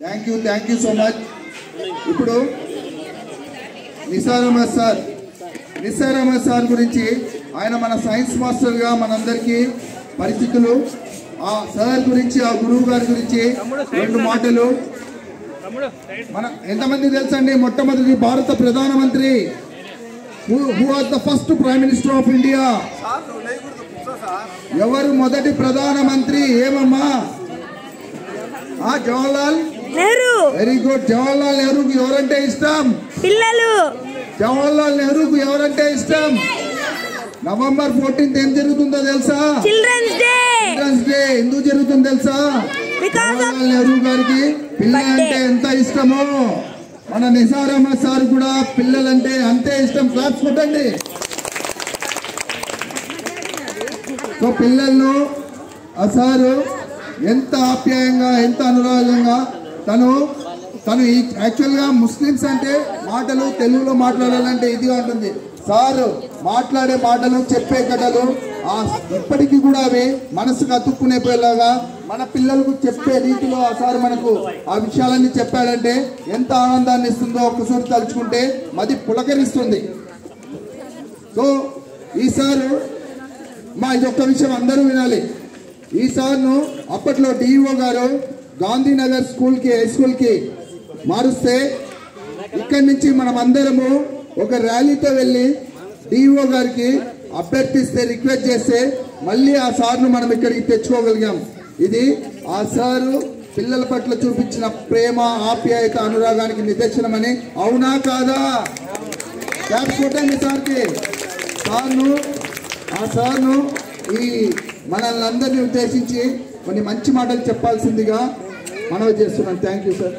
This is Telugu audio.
Thank you so much. ఇప్పుడు నిసార్ అహ్మద్ సార్ గురించి, ఆయన మన సైన్స్ మాస్టర్గా మనందరికీ పరిస్థితులు, ఆ సార్ గురించి, ఆ గురువు గారి గురించి 2 మాటలు. మన ఎంతమంది తెలుసండి, మొట్టమొదటి భారత ప్రధానమంత్రి, who was the first prime minister of India? ఎవరు మొదటి ప్రధానమంత్రి? ఏమమ్మా? జవహర్లాల్ నెహ్రూ. Very good. జవహర్లాల్ నెహ్రూకి ఎవరంటే ఇష్టం? పిల్లలు. జవహర్లాల్ నెహ్రూకు ఎవరంటే ఇష్టం? నవంబర్ 14th ఏం జరుగుతుందో తెలుసా? Children's day. ఎందుకు జరుగుతుందో తెలుసా? జవహర్లాల్ నెహ్రూ గారికి పిల్లలంటే ఎంత ఇష్టమో, మన నిసార్ అహ్మద్ సార్ కూడా పిల్లలంటే అంతే ఇష్టం. క్లాప్స్ కొట్టండి. సో పిల్లలను ఆ సారు ఎంత ఆప్యాయంగా, ఎంత అనురాగంగా, తను యాక్చువల్గా ముస్లిమ్స్ అంటే మాటలు తెలుగులో మాట్లాడాలంటే ఇదిగా ఉంటుంది. సారు మాట్లాడే మాటలు, చెప్పే కథలు ఇప్పటికీ కూడా అవి మనసుకు అతుక్కునేపోయేలాగా మన పిల్లలకు చెప్పే రీతిలో ఆ సార్ మనకు ఆ విషయాలన్నీ చెప్పాడంటే ఎంత ఆనందాన్ని ఇస్తుందో ఒక్కసారి తలుచుకుంటే మది పులకరిస్తుంది. సో ఈ సారు ఇది ఒక్క విషయం అందరూ వినాలి. ఈ సార్ను అప్పట్లో డిఈఓ గారు గాంధీనగర్ హై స్కూల్కి మారుస్తే, ఇక్కడి నుంచి మనం అందరము ఒక ర్యాలీతో వెళ్ళి డిఈఓ గారికి అభ్యర్థిస్తే, రిక్వెస్ట్ చేస్తే మళ్ళీ ఆ సార్ను మనం ఇక్కడికి తెచ్చుకోగలిగాం. ఇది ఆ సారు పిల్లల పట్ల చూపించిన ప్రేమ, ఆప్యాయత, అనురాగానికి నిదర్శనమని. అవునా కాదా? క్లాప్స్ కొట్టండి సార్కి. ఆ సార్ను ఈ మనల్ని అందరినీ ఉద్దేశించి కొన్ని మంచి మాటలు చెప్పాల్సిందిగా మనవి చేస్తున్నాను. Thank you sir.